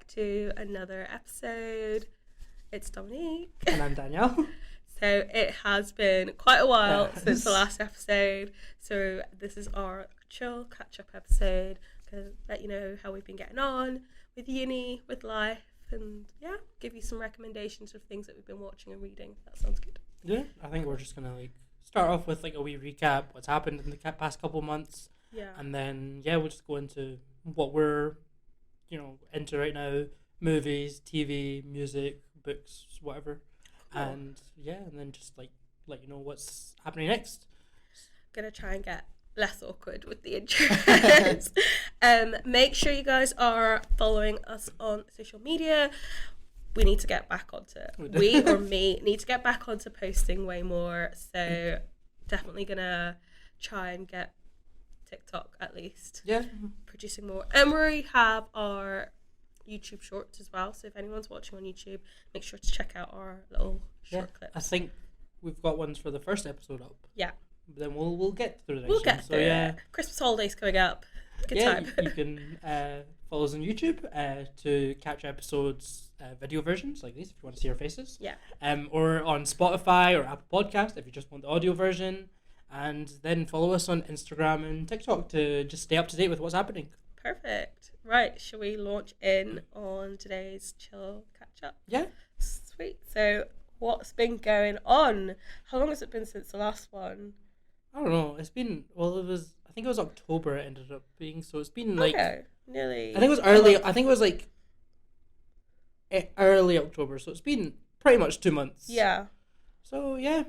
back to another episode. It's Dominique. And I'm Danielle. So it has been quite a while Yes. since the last episode. So this is our chill catch-up episode. Gonna let you know how we've been getting on with uni, with life, and yeah, give you some recommendations of things that we've been watching and reading. That sounds good. Yeah, I think we're just gonna start off with a wee recap, what's happened in the past couple months, Yeah. and then we'll just go into what we're, into right now: movies, TV, music, books, whatever. Cool. And then just let you know what's happening next. Gonna try and get less awkward with the intros. Make sure you guys are following us on social media. We need to get back onto me need to get back onto posting way more. So definitely gonna try and get TikTok at least. Yeah. Producing more. And we have our YouTube shorts as well. So if anyone's watching on YouTube, make sure to check out our little short clips. I think we've got ones for the first episode up. Yeah. Then we'll get through the next We'll one. get through it. Christmas holidays coming up. Good time. You can follow us on YouTube to catch episodes, video versions like these if you want to see our faces. Yeah. Or on Spotify or Apple Podcast if you just want the audio version. And then follow us on Instagram and TikTok to just stay up to date with what's happening. Perfect. Right, shall we launch in on today's chill catch-up? Yeah. Sweet. So what's been going on? How long has it been since the last one? I don't know. It's been, I think it was October it ended up being. So it's been nearly. I think it was early. I think it was early October. So it's been pretty much 2 months. Yeah. So yeah,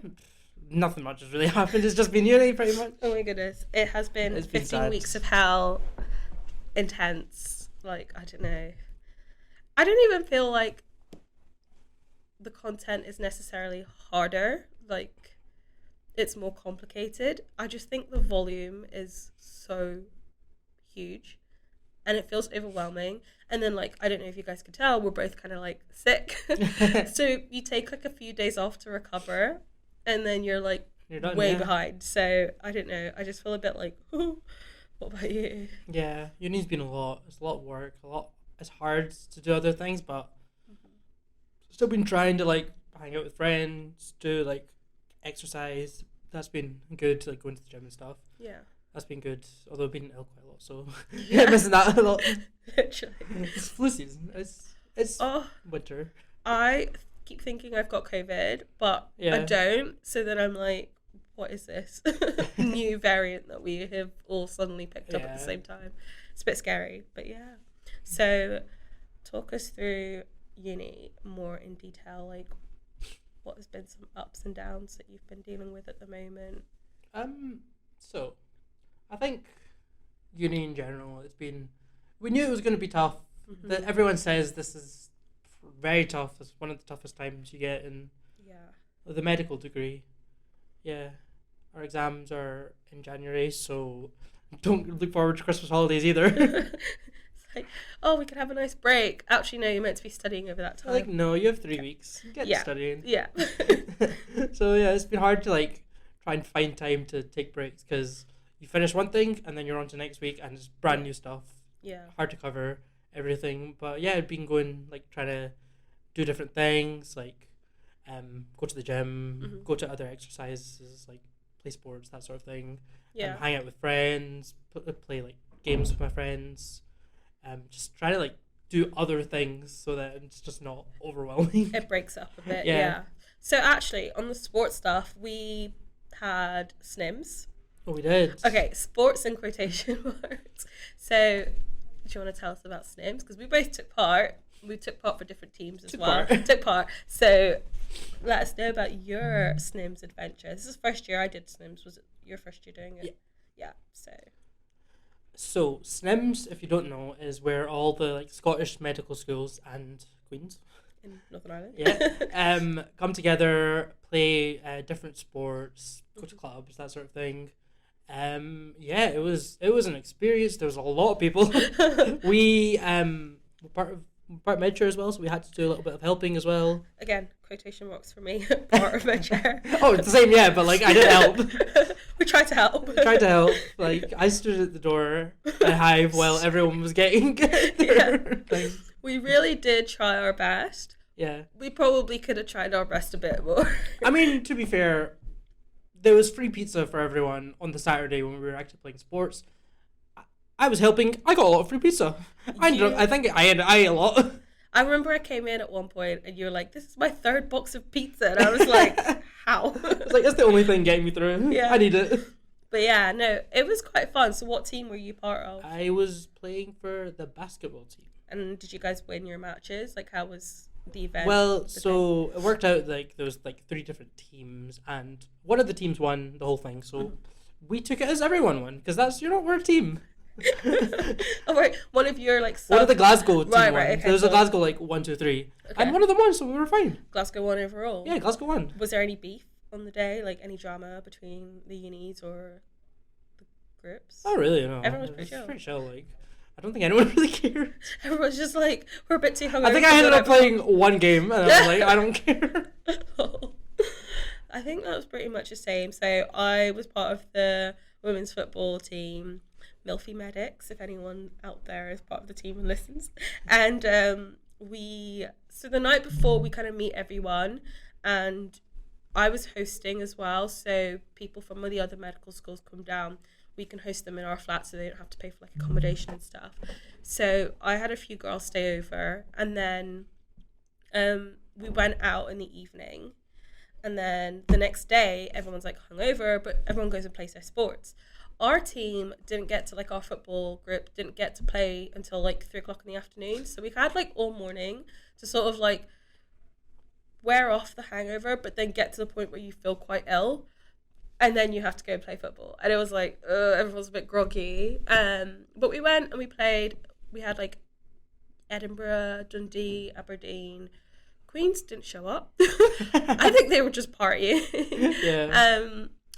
nothing much has really happened. It's just been uni pretty much. Oh my goodness. It has been 15 sad. weeks of hell. Intense. I don't know. I don't even feel like the content is necessarily harder. It's more complicated. I just think the volume is so huge and it feels overwhelming. And then I don't know if you guys could tell, we're both kind of sick. So you take a few days off to recover and then you're done, way yeah. behind. So I don't know. I just feel a bit what about you? Yeah, uni's been a lot. It's a lot of work. It's hard to do other things, but still been trying to hang out with friends, do exercise. That's been good. Going to the gym and stuff. Yeah. That's been good. Although I've been ill quite a lot, so Yeah. missing that a lot. Literally. It's flu season. It's winter. I keep thinking I've got COVID, but I don't. So then I'm what is this new variant that we have all suddenly picked up at the same time? It's a bit scary, but yeah. So talk us through uni more in detail, what has been some ups and downs that you've been dealing with at the moment? So I think uni in general, we knew it was going to be tough. Mm-hmm. That everyone says this is very tough. It's one of the toughest times you get in the medical degree. Yeah. Our exams are in January, so don't look forward to Christmas holidays either. It's we could have a nice break. Actually, no, you're meant to be studying over that time. No, you have 3 weeks. Get studying. Yeah. So yeah, it's been hard to try and find time to take breaks because you finish one thing and then you're on to next week and it's brand new stuff. Yeah. Hard to cover everything, but yeah, I've been going trying to do different things go to the gym, go to other exercises play sports, that sort of thing. Yeah. Hang out with friends, play games with my friends. Just try to do other things so that it's just not overwhelming. It breaks up a bit. Yeah. Yeah. So actually, on the sports stuff, we had SNIMS. Oh, we did. Okay, sports in quotation marks. So, do you want to tell us about SNIMS? Because we both took part. We took part for different teams as well. Took part. So, let us know about your SNIMS adventure. This is the first year I did SNIMS. Was it your first year doing it? Yeah. So SNIMS, if you don't know, is where all the Scottish medical schools and Queens in Northern Ireland, come together, play different sports, go to clubs, that sort of thing. It was an experience. There was a lot of people. We were part of MedChair as well, so we had to do a little bit of helping as well. Again, quotation marks for me. Part of MedChair. Oh, it's the same, yeah, but I did help. We tried to help. I stood at the door at Hive while everyone was getting their things. We really did try our best. Yeah. We probably could have tried our best a bit more. I mean, to be fair, there was free pizza for everyone on the Saturday when we were actually playing sports. I was helping. I got a lot of free pizza. I think I ate a lot. I remember I came in at one point and you were like, "This is my third box of pizza," and I was like, "How?" It's like, that's the only thing getting me through. Yeah. I need it. But yeah, no, it was quite fun. So what team were you part of? I was playing for the basketball team. And did you guys win your matches? Like, how was the event? Well, so it worked out like there was like 3 different teams, and one of the teams won the whole thing. So we took it as everyone won, because we're a team. Oh, right. One of your like One of the Glasgow team Right, won. okay, There was a cool. Glasgow like 1, 2, 3, Okay. and one of them won, so we were fine. Glasgow won overall. Yeah, Glasgow won. Was there any beef on the day? Like any drama between the unis or the groups? Oh really? No. Everyone was pretty chill. Pretty chill. Like, I don't think anyone really cared. Everyone's just like, we're a bit too hungover. I think I ended up playing one game, and I was like, I don't care. I think that was pretty much the same. So I was part of the women's football team, Milfy Medics, if anyone out there is part of the team and listens. And so the night before we kind of meet everyone, and I was hosting as well. So people from the other medical schools come down. We can host them in our flat so they don't have to pay for like accommodation and stuff. So I had a few girls stay over, and then we went out in the evening. And then the next day, everyone's like hungover, but everyone goes and plays their sports. Our team didn't get to, like, our football group didn't get to play until like 3:00 in the afternoon. So we had like all morning to sort of like wear off the hangover, but then get to the point where you feel quite ill, and then you have to go play football. And it was like, everyone's a bit groggy. But we went and we played. We had like Edinburgh, Dundee, Aberdeen. Queens didn't show up. I think they were just partying. Yeah.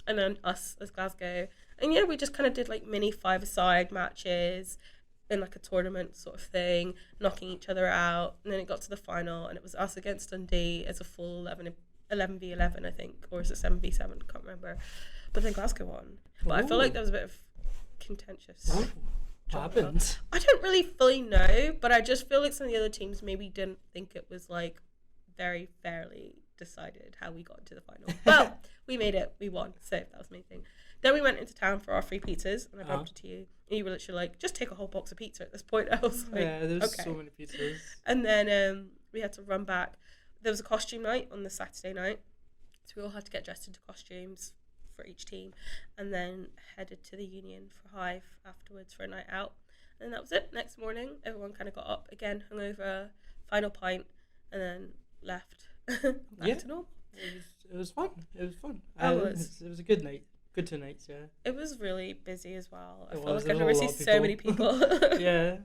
And then us as Glasgow. And yeah, we just kind of did like mini 5-a-side matches in like a tournament sort of thing, knocking each other out. And then it got to the final, and it was us against Dundee as a full 11v11, I think, or is it 7v7? Can't remember. But then Glasgow won. But I feel like there was a bit of contentious. What happened? I don't really fully know, but I just feel like some of the other teams maybe didn't think it was like very fairly decided how we got into the final. Well, we made it. We won. So that was the main thing. Then we went into town for our free pizzas, and I bumped into you. And you were literally like, just take a whole box of pizza at this point. I was like, Yeah, there's okay. so many pizzas. And then we had to run back. There was a costume night on the Saturday night. So we all had to get dressed into costumes for each team, and then headed to the Union for Hive afterwards for a night out. And that was it. Next morning, everyone kind of got up again, hungover, final pint, and then left back to normal. It was fun. It was fun. It was a good night. Good 2 nights, yeah. It was really busy as well. I It feel was. like I've There was never a seen lot so of many people. Yeah.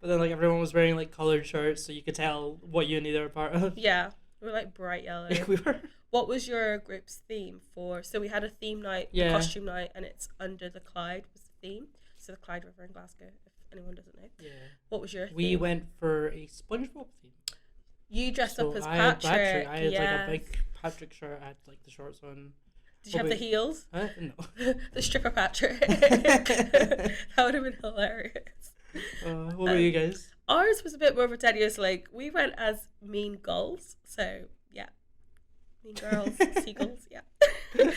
But then like everyone was wearing like coloured shirts, so you could tell what uni they were part of. Yeah, we were like bright yellow. we were. What was your group's theme for? So we had a theme night, Yeah. costume night, and it's under the Clyde was the theme. So the Clyde River in Glasgow, if anyone doesn't know. Yeah. What was your theme? We went for a SpongeBob theme. You dressed up as I had Patrick. I had yes. like a big Patrick shirt. I had like the shorts on. Did you have the heels? No. The stripper Patrick. That would have been hilarious. What about you guys? Ours was a bit more pretentious. Like, we went as mean gulls. So, yeah. Mean girls, seagulls, yeah.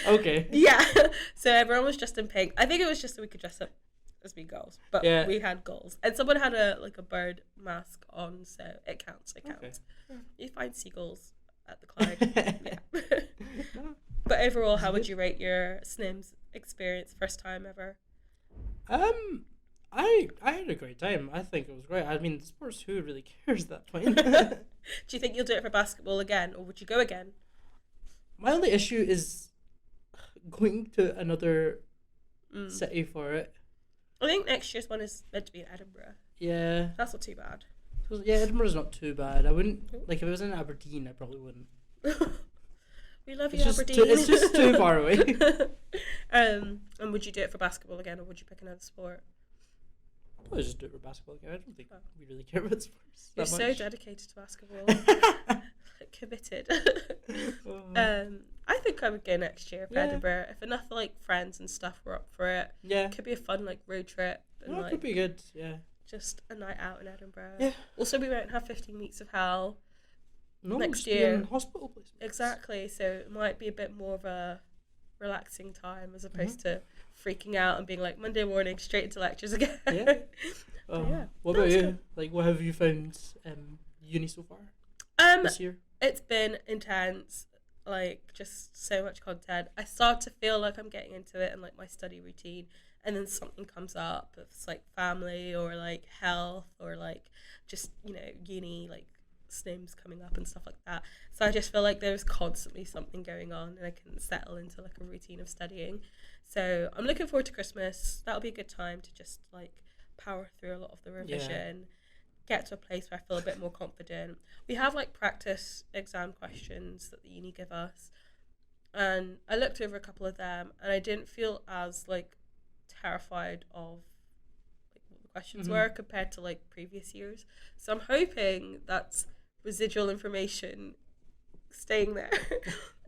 Okay. Yeah. So everyone was dressed in pink. I think it was just so we could dress up as mean girls. But Yeah. we had gulls. And someone had a bird mask on, so it counts. It counts. Okay. You find seagulls at the Clyde. Yeah. But overall, how would you rate your SNIMS experience? First time ever? I had a great time. I think it was great. I mean, sports, who really cares at that point? Do you think you'll do it for basketball again, or would you go again? My only issue is going to another city for it. I think next year's one is meant to be in Edinburgh. Yeah. That's not too bad. Yeah, Edinburgh's not too bad. I wouldn't, like, if it was in Aberdeen, I probably wouldn't. We love you, It's just Aberdeen. it's just too far away. And would you do it for basketball again, or would you pick another sport? I'll probably just do it for basketball again. I don't think we really care about sports You're that so much. dedicated to basketball. Committed. I think I would go next year for Yeah. Edinburgh. If enough like friends and stuff were up for it, Yeah. it could be a fun like road trip. And No, it like could be good. Yeah. just a night out in Edinburgh. Yeah. Also, we won't have 15 Weeks of Hell No, next just be year. in hospital placements. Exactly. So it might be a bit more of a relaxing time as opposed to freaking out and being like Monday morning straight into lectures again. Yeah. Yeah. What That about was you? good. Like, what have you found uni so far this year? It's been intense. Like, just so much content. I start to feel like I'm getting into it and like my study routine, and then something comes up. It's like family or like health or like just, you know, uni, like SNIMs coming up and stuff like that. So I just feel like there's constantly something going on and I can settle into like a routine of studying. So I'm looking forward to Christmas. That'll be a good time to just like power through a lot of the revision, get to a place where I feel a bit more confident. We have like practice exam questions that the uni give us, and I looked over a couple of them and I didn't feel as like terrified of like what the questions were compared to like previous years. So I'm hoping that's residual information staying there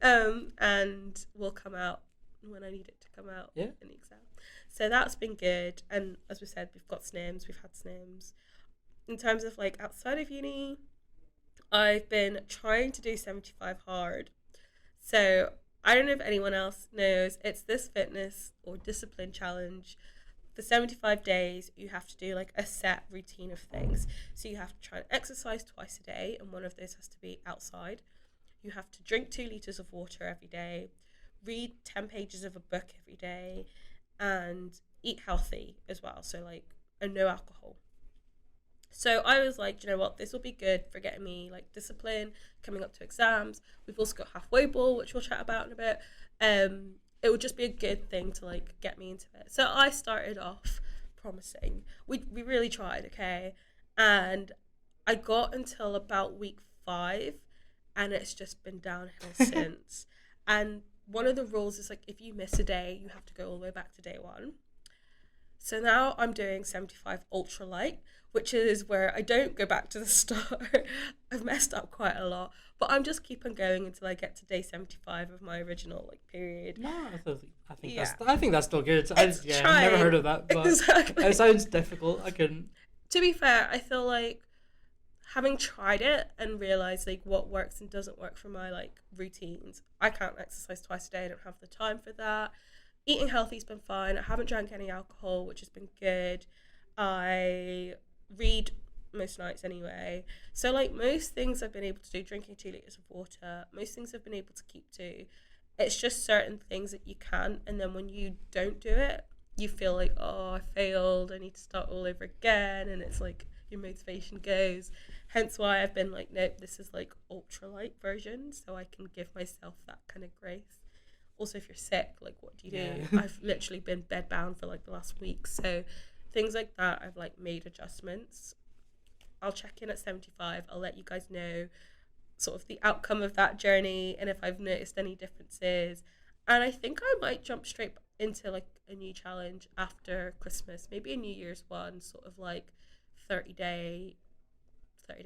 and will come out when I need it to come out in the exam. So that's been good. And as we said, we've got SNIMs, we've had SNIMs. In terms of like outside of uni, I've been trying to do 75 hard. So I don't know if anyone else knows, it's this fitness or discipline challenge. For 75 days, you have to do like a set routine of things. So you have to try and exercise twice a day, and one of those has to be outside. You have to drink 2 litres of water every day, read 10 pages of a book every day, and eat healthy as well. So like, and no alcohol. So I was like, you know what, this will be good for getting me like discipline coming up to exams. We've also got Halfway Ball, which we'll chat about in a bit. It would just be a good thing to like get me into it. So I started off promising. We really tried, okay? And I got until about week 5 and it's just been downhill since. And one of the rules is like if you miss a day, you have to go all the way back to day 1. So now I'm doing 75 ultra light, which is where I don't go back to the start. I've messed up quite a lot, but I'm just keep on going until I get to day 75 of my original like period. No, I think that's still good. I've never heard of that, but exactly. It sounds difficult. I couldn't. To be fair, I feel like having tried it and realized like what works and doesn't work for my like routines. I can't exercise twice a day. I don't have the time for that. Eating healthy's been fine. I haven't drank any alcohol, which has been good. I read most nights anyway. So like most things I've been able to do, drinking 2 litres of water, most things I've been able to keep to. It's just certain things that you can, and then when you don't do it, you feel like, oh, I failed, I need to start all over again, and it's like your motivation goes. Hence why I've been like, nope, this is like ultra light version, so I can give myself that kind of grace. Also, if you're sick, like what do you do? I've literally been bedbound for like the last week, so things like that I've like made adjustments. I'll check in at 75. I'll let you guys know sort of the outcome of that journey and if I've noticed any differences. And I think I might jump straight into like a new challenge after Christmas, maybe a New Year's one, sort of like 30-day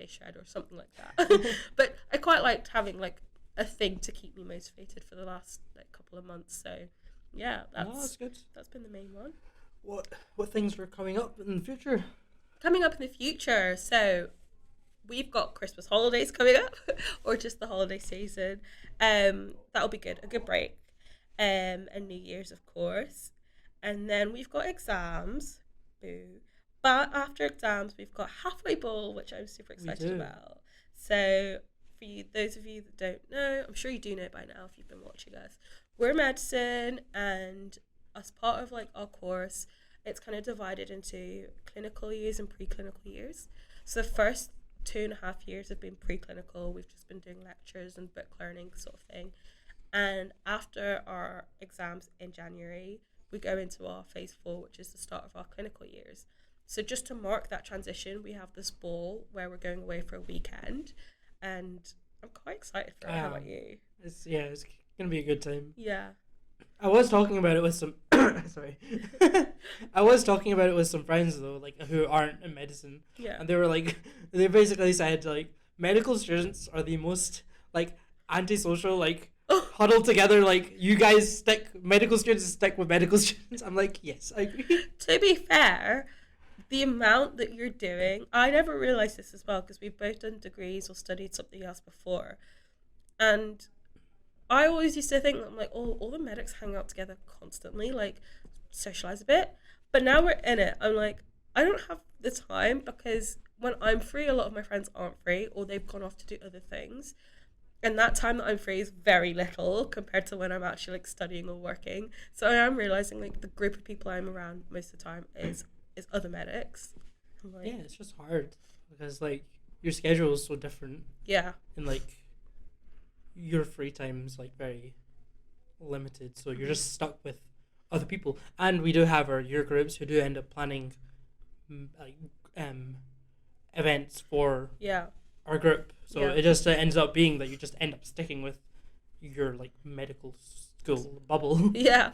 shred or something like that. But I quite liked having like a thing to keep me motivated for the last like couple of months. So yeah, that's good. That's been the main one. What things are coming up in the future? Coming up in the future, so we've got Christmas holidays coming up, or just the holiday season. That'll be good, a good break. And New Year's, of course. And then we've got exams. Boo. But after exams, we've got Halfway Ball, which I'm super excited about. So for you, those of you that don't know, I'm sure you do know by now if you've been watching us, we're medicine, and as part of like our course, it's kind of divided into clinical years and preclinical years. So the first 2.5 years have been preclinical. We've just been doing lectures and book learning sort of thing. And after our exams in January, we go into our phase 4, which is the start of our clinical years. So just to mark that transition, we have this ball where we're going away for a weekend, and I'm quite excited for it. How about you? It's gonna be a good time. Yeah. I was talking about it with some sorry. I was talking about it with some friends though, like who aren't in medicine. Yeah. And they were like, they basically said like medical students are the most like antisocial, like huddled together, like you guys medical students stick with medical students. I'm like, yes, I agree. To be fair, the amount that you're doing, I never realized this as well because we've both done degrees or studied something else before. And I always used to think, I'm like, oh, all the medics hang out together constantly, like socialize a bit. But now we're in it. I'm like, I don't have the time because when I'm free, a lot of my friends aren't free or they've gone off to do other things. And that time that I'm free is very little compared to when I'm actually like studying or working. So I am realizing like the group of people I'm around most of the time is other medics. I'm like, Yeah, it's just hard because like your schedule is so different, yeah, and like your free time is like very limited, so you're just stuck with other people. And we do have our year groups who do end up planning like events for yeah, our group. So Yeah. it just ends up being that you just end up sticking with your like medical school bubble. yeah.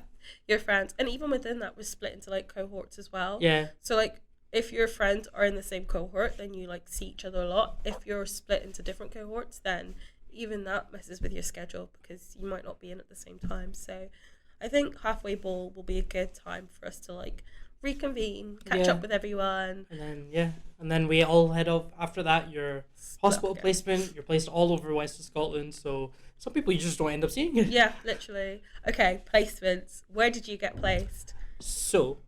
Your friends, and even within that, we're split into like cohorts as well. Yeah, So like if your friends are in the same cohort, then you like see each other a lot. If you're split into different cohorts, then even that messes with your schedule because you might not be in at the same time. So I think halfway ball will be a good time for us to like reconvene, catch Yeah. up with everyone. and then we all head off after that. Your split hospital up again. placement, you're placed all over West of Scotland, so some people you just don't end up seeing. Yeah, literally. Okay, placements. Where did you get placed? So,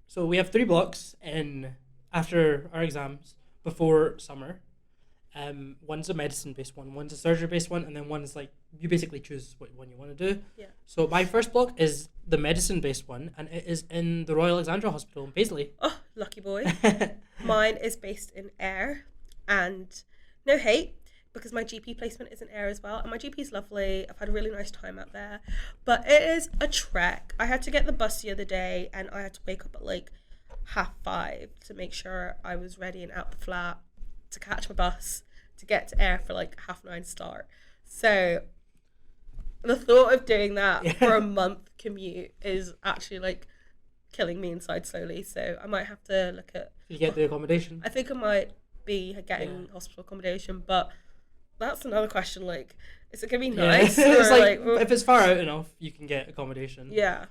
so we have 3 blocks in after our exams before summer. One's a medicine-based one, one's a surgery-based one, and then one is like you basically choose what one you want to do. Yeah. So my first block is the medicine-based one, and it is in the Royal Alexandra Hospital in Paisley. Oh, lucky boy. Mine is based in Ayr, and no hate because my GP placement is in Ayr as well, and my GP is lovely. I've had a really nice time out there, but it is a trek. I had to get the bus the other day, and I had to wake up at like 5:30 to make sure I was ready and out the flat to catch my bus to get to Ayr for like 9:30 start. So the thought of doing that Yeah. for a month commute is actually like killing me inside slowly. So I might have to look at. You get the accommodation. I think I might be getting hospital accommodation, but that's another question. Like, is it gonna be Yeah. nice? It's or, like if it's far out enough, you can get accommodation. yeah,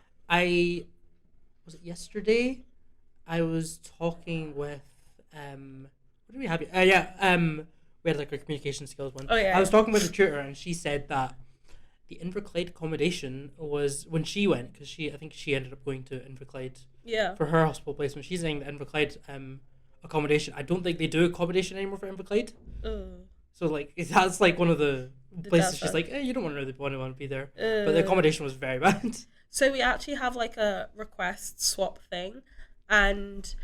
Was it yesterday? I was talking with what did we have? We had like a communication skills one. Oh, yeah. I was talking with a tutor and she said that the Inverclyde accommodation was when she went because I think she ended up going to Inverclyde yeah. for her hospital placement. She's saying the Inverclyde accommodation. I don't think they do accommodation anymore for Inverclyde. Ugh. So like that's like one of the places she's downside. like, you don't really want to be there. But the accommodation was very bad. So we actually have like a request swap thing, and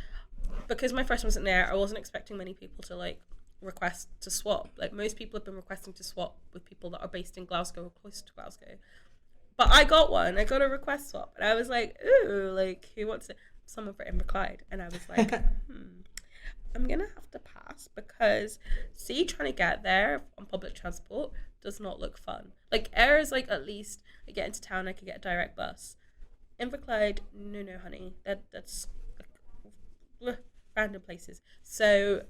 because my first one was in there, I wasn't expecting many people to like request to swap. Like most people have been requesting to swap with people that are based in Glasgow or close to Glasgow. But I got one. I got a request swap, and I was like, ooh, like who wants it? Someone for Inverclyde, and I was like, I'm gonna have to pass because see, trying to get there on public transport does not look fun. Like Ayr is like at least I get into town, I can get a direct bus. Inverclyde, no, honey, that's like, random places. So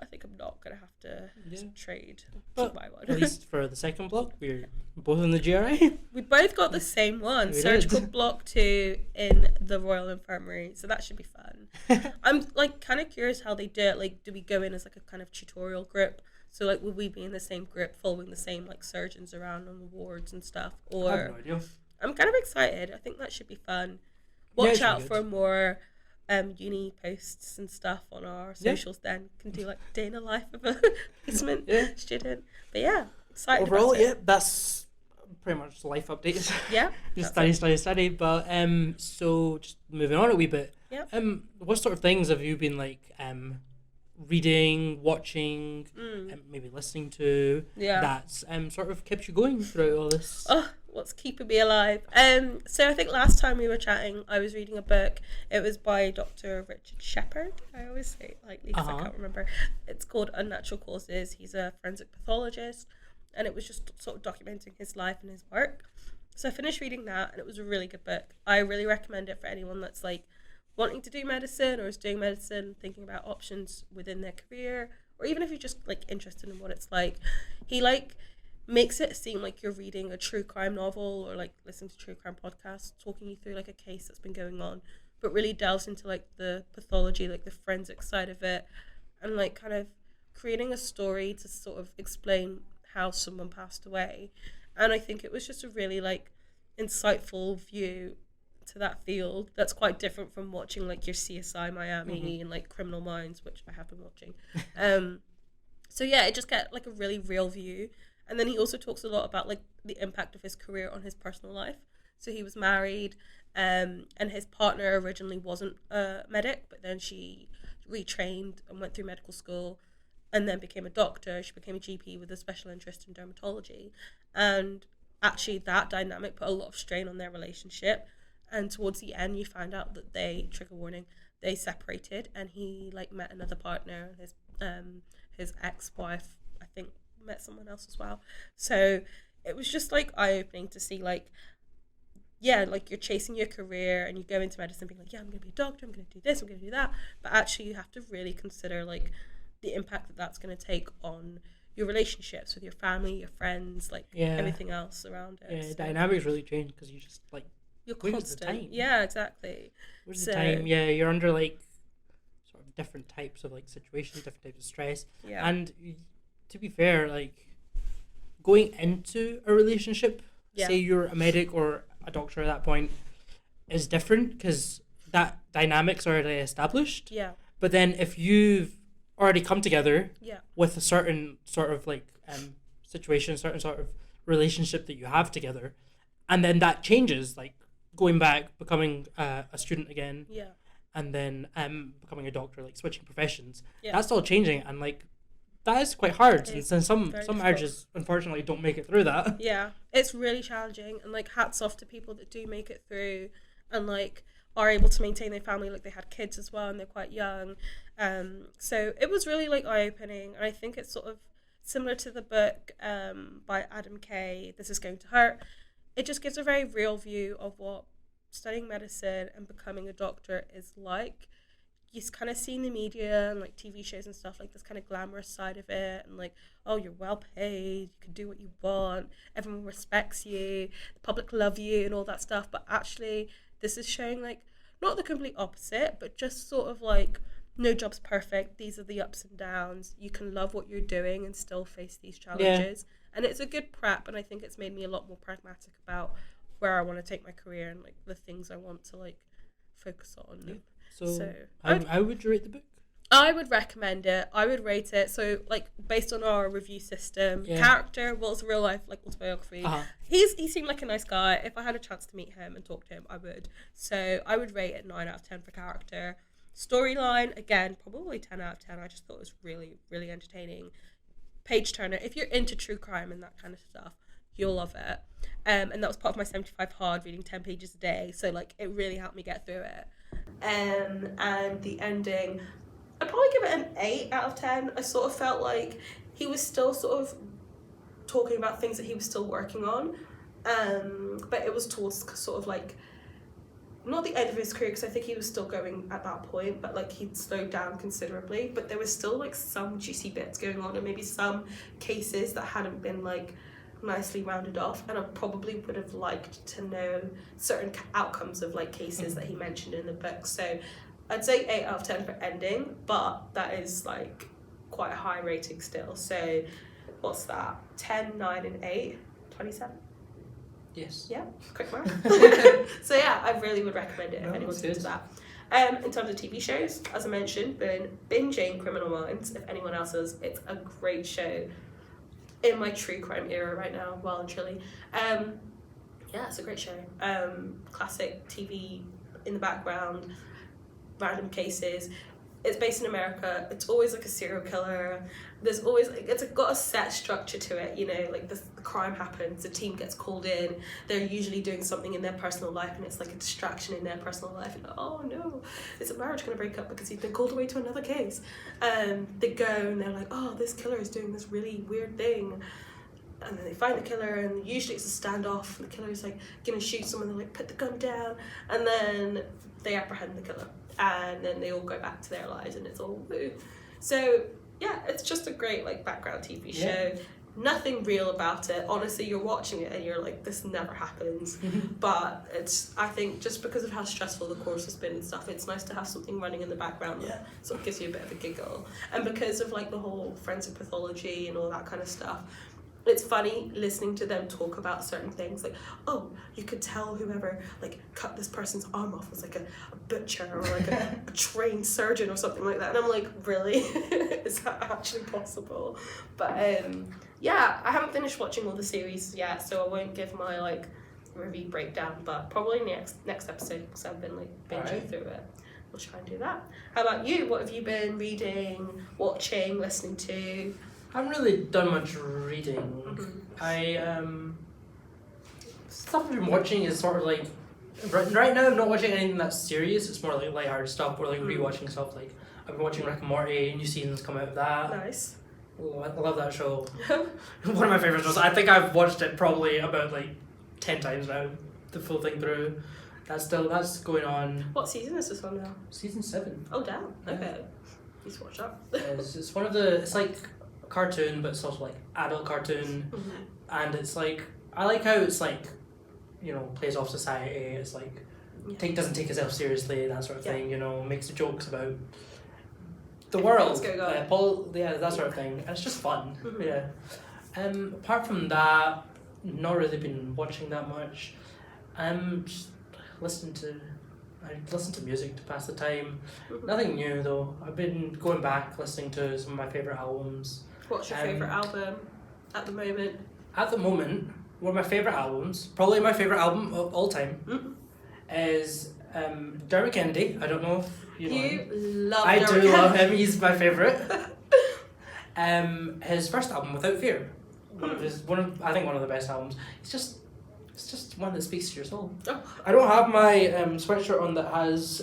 I think I'm not gonna have to trade to But buy one. at least for the second block, we're both in the GRI. We both got the same one, We surgical did. block 2 in the Royal Infirmary, so that should be fun. I'm like kind of curious how they do it. Like, do we go in as like a kind of tutorial group? So like, will we be in the same group, following the same like surgeons around on the wards and stuff? I Or have no idea. I'm kind of excited. I think that should be fun. Yeah, it Watch should out be for good. more uni posts and stuff on our socials. Then can do like day in the life of a placement student. But yeah, excited. Overall, about it. yeah, that's pretty much life updates. Yeah. Just that's study. But so just moving on a wee bit. Yeah. What sort of things have you been like reading, watching, maybe listening to? Yeah. That's sort of kept you going throughout all this. Oh, what's keeping me alive? So I think last time we were chatting, I was reading a book. It was by Dr. Richard Shepherd. I always say it lightly because I can't remember. It's called Unnatural Causes. He's a forensic pathologist, and it was just sort of documenting his life and his work. So I finished reading that, and it was a really good book. I really recommend it for anyone that's like wanting to do medicine or is doing medicine, thinking about options within their career, or even if you're just like interested in what it's like. He like makes it seem like you're reading a true crime novel or like listening to true crime podcasts, talking you through like a case that's been going on but really delves into like the pathology, like the forensic side of it, and like kind of creating a story to sort of explain how someone passed away. And I think it was just a really like insightful view to that field that's quite different from watching like your CSI Miami and like Criminal Minds, which I have been watching. So yeah, it just get like a really real view. And then he also talks a lot about like the impact of his career on his personal life. So he was married, and his partner originally wasn't a medic, but then she retrained and went through medical school and then became a doctor. She became a GP with a special interest in dermatology. And actually that dynamic put a lot of strain on their relationship. And towards the end, you find out that trigger warning, they separated, and he like met another partner. His ex-wife, I think, met someone else as well. So it was just like eye-opening to see like, yeah, like you're chasing your career and you go into medicine being like, yeah, I'm going to be a doctor, I'm going to do this, I'm going to do that. But actually you have to really consider like the impact that that's going to take on your relationships with your family, your friends, like everything else around it. Yeah, so dynamics really change because you just like, you're constant. Yeah, exactly. Where's the time? Yeah, you're under like sort of different types of like situations, different types of stress. Yeah. And to be fair, like going into a relationship, say you're a medic or a doctor at that point, is different because that dynamic's already established. Yeah. But then if you've already come together with a certain sort of like situation, certain sort of relationship that you have together, and then that changes, like going back, becoming a student again, and then becoming a doctor, like switching professions, that's all changing, and like that is quite hard, and some marriages unfortunately don't make it through that. Yeah, it's really challenging, and like hats off to people that do make it through and like are able to maintain their family, like they had kids as well and they're quite young. So it was really like eye-opening, and I think it's sort of similar to the book by Adam Kay, This Is Going to Hurt. It just gives a very real view of what studying medicine and becoming a doctor is like. You kind of see in the media and like TV shows and stuff like this kind of glamorous side of it, and like, oh, you're well paid, you can do what you want, everyone respects you, the public love you and all that stuff. But actually this is showing like not the complete opposite, but just sort of like no job's perfect, these are the ups and downs, you can love what you're doing and still face these challenges. And it's a good prep, and I think it's made me a lot more pragmatic about where I want to take my career and like the things I want to like focus on. So how would you rate the book? I would recommend it. I would rate it. So like based on our review system, character, well, it's a real life like autobiography. He seemed like a nice guy. If I had a chance to meet him and talk to him, I would. So I would rate it 9 out of 10 for character. Storyline, again, probably 10 out of 10. I just thought it was really, really entertaining. Page turner. If you're into true crime and that kind of stuff, you'll love it. And that was part of my 75 hard, reading 10 pages a day. So like it really helped me get through it. And the ending, I'd probably give it an 8 out of 10. I sort of felt like he was still sort of talking about things that he was still working on. But it was towards sort of like, not the end of his career, because I think he was still going at that point, but like he'd slowed down considerably. But there was still like some juicy bits going on, and maybe some cases that hadn't been like nicely rounded off, and I probably would have liked to know certain outcomes of like cases that he mentioned in the book. So I'd say 8 out of 10 for ending, but that is like quite a high rating still. So what's that? 10, 9 and 8, 27? Yes. Yeah, quick math. So yeah, I really would recommend it if anyone's into that. In terms of TV shows, as I mentioned, been binging Criminal Minds. If anyone else is, it's a great show in my true crime era right now, well and truly. Yeah, it's a great show. Classic TV in the background, random cases. It's based in America. It's always like a serial killer. There's always like, it's got a set structure to it, you know, like the crime happens, the team gets called in, they're usually doing something in their personal life, and it's like a distraction in their personal life, and like, oh no, is a marriage gonna break up because he's been called away to another case? They go and they're like, oh, this killer is doing this really weird thing, and then they find the killer, and usually it's a standoff, and the killer's like gonna shoot someone, they're like, put the gun down, and then they apprehend the killer, and then they all go back to their lives, and it's all woo. So yeah, it's just a great like background TV show. nothing real about it. Honestly, you're watching it and you're like, this never happens. But I think just because of how stressful the course has been and stuff, it's nice to have something running in the background that sort of gives you a bit of a giggle. And because of like the whole forensic pathology and all that kind of stuff, it's funny listening to them talk about certain things, like, oh, you could tell whoever like cut this person's arm off was like a butcher or like a trained surgeon or something like that, and I'm like, really? Is that actually possible? But yeah, I haven't finished watching all the series yet, so I won't give my like review breakdown, but probably next episode, because I've been like binging through it. We'll try and do that. How about you? What have you been reading, watching, listening to? I haven't really done much reading. I stuff I've been watching is sort of like right now I'm not watching anything that's serious. It's more like lighthearted stuff or like rewatching stuff. Like I've been watching Rick and Morty, new seasons come out of that. Nice. Oh, I love that show. One of my favourite shows. I think I've watched it probably about like 10 times now, the full thing through. That's going on. What season is this on now? Season 7. Oh damn. Okay. Need to watch that. It's one of the. It's like a cartoon, but it's also like adult cartoon, and it's like I like how it's like, you know, plays off society. It's like doesn't take itself seriously, that sort of thing. You know, makes jokes about the world, that sort of thing, and it's just fun. Yeah. Apart from that, not really been watching that much. Just I listen to music to pass the time. Nothing new though. I've been going back listening to some of my favourite albums. What's your favourite album at the moment? At the moment, one of my favourite albums, probably my favourite album of all time, is Dermot Kennedy. I don't know if you know him. Love I Dermot do love him. He's my favourite. His first album, Without Fear, I think one of the best albums. It's just one that speaks to your soul. Oh. I don't have my sweatshirt on that has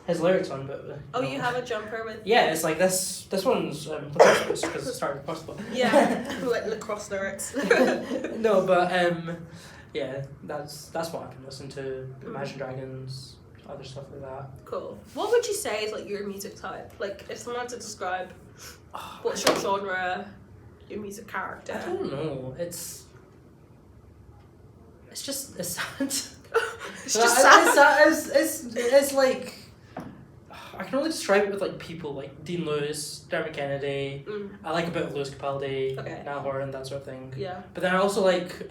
his lyrics on, but you have a jumper with. Yeah, it's like this one's lacrosse because it started with possible. Yeah, like lacrosse lyrics. No, but yeah, that's what I've been listening to. Imagine Dragons, other stuff like that. Cool. What would you say is like your music type? Like if someone had to describe what's your genre, your music character? I don't know. It's sad. It's just sad. It's like I can only describe it with like people like Dean Lewis, Dermot Kennedy. I like a bit of Lewis Capaldi, Niall Horan, that sort of thing. Yeah. But then I also like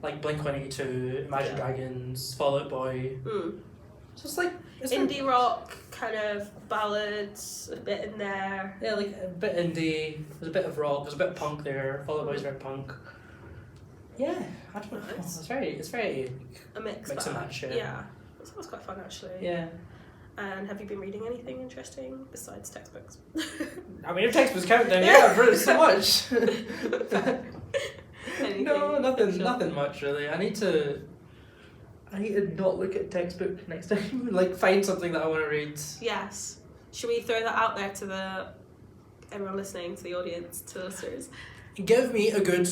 Blink-182, Imagine Dragons, Fall Out Boy. So it's like indie rock, kind of ballads, a bit in there. Yeah, like a bit indie. There's a bit of rock. There's a bit of punk there. Fall Out Boy's very punk. Yeah, I don't know. It's very a mix and match. Yeah, that sounds quite fun actually. Yeah. And have you been reading anything interesting besides textbooks? I mean, if textbooks count, then I've read so much. No, nothing much really. I need to not look at textbook next time. Like find something that I want to read. Yes. Should we throw that out there to everyone listening, to the audience, to the listeners? Give me a good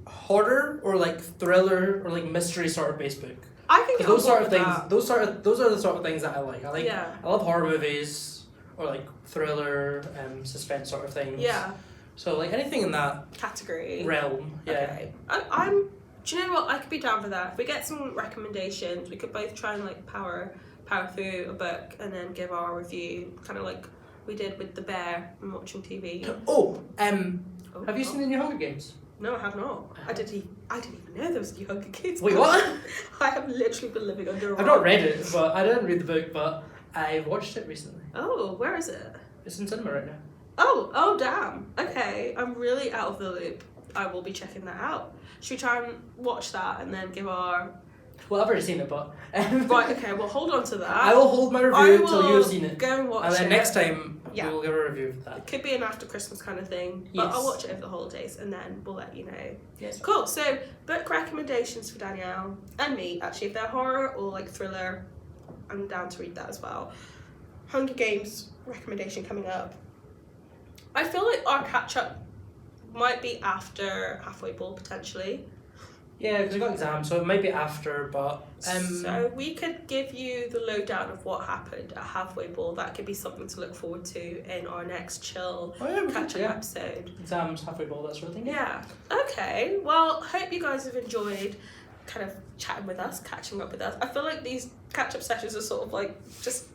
horror or like thriller or like mystery sort of base book. I can get those sort of things. That. Those are the sort of things that I like. I love horror movies or like thriller, suspense sort of things. Yeah. So like anything in that category realm. Yeah. Okay. I'm. Do you know what? I could be down for that. If we get some recommendations, we could both try and like power through a book and then give our review, kind of like we did with The Bear and watching TV. Have you seen the new Hunger Games? No, I have not. I didn't even know there was new Hunger Games. Wait, what? I have literally been living under a rock. I've not read it, but I didn't read the book, but I watched it recently. Oh, where is it? It's in cinema right now. Oh, damn. Okay, I'm really out of the loop. I will be checking that out. Should we try and watch that and then give our... Well, I've already seen it, but... Right, okay, well, hold on to that. I will hold my review until you've seen it. Go and watch it. And then next time, we'll give a review of that. It could be an after Christmas kind of thing, but I'll watch it over the holidays and then we'll let you know. Yes. Cool, so book recommendations for Danielle and me, actually. If they're horror or like thriller, I'm down to read that as well. Hunger Games recommendation coming up. I feel like our catch-up might be after Halfway Ball, potentially. Yeah, because we got exams, so it might be after, but So we could give you the lowdown of what happened at Halfway Ball. That could be something to look forward to in our next chill catch-up episode. Exams, halfway ball, that sort of thing. Yeah. Okay. Well, hope you guys have enjoyed kind of chatting with us, catching up with us. I feel like these catch-up sessions are sort of like just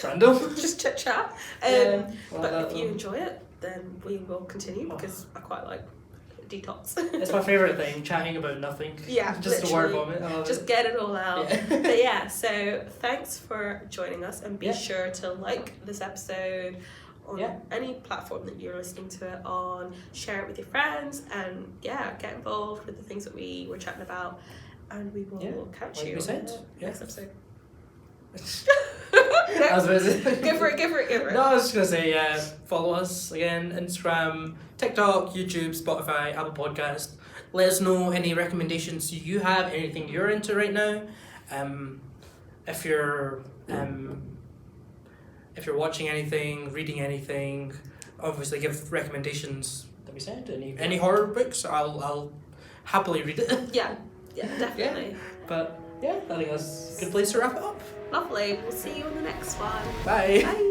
Random. just chit-chat. Well, But if you enjoy it, then we will continue because I quite like detox. It's my favourite thing, chatting about nothing. Yeah, just a word vomit. I love just it. get it all out. Yeah. But yeah, so thanks for joining us, and be Yeah. sure to like this episode on Yeah. any platform that you're listening to it on. Share it with your friends, and yeah, get involved with the things that we were chatting about, and we will catch like you we on said. the next episode. I was about to Give for it. No, I was just gonna say, follow us again, Instagram, TikTok, YouTube, Spotify, Apple Podcast. Let us know any recommendations you have, anything you're into right now. If you're watching anything, reading anything, obviously give recommendations that we said. Any horror books, I'll happily read it. Yeah, definitely. But yeah, I think that's a good place to wrap it up. Lovely. We'll see you on the next one. Bye. Bye.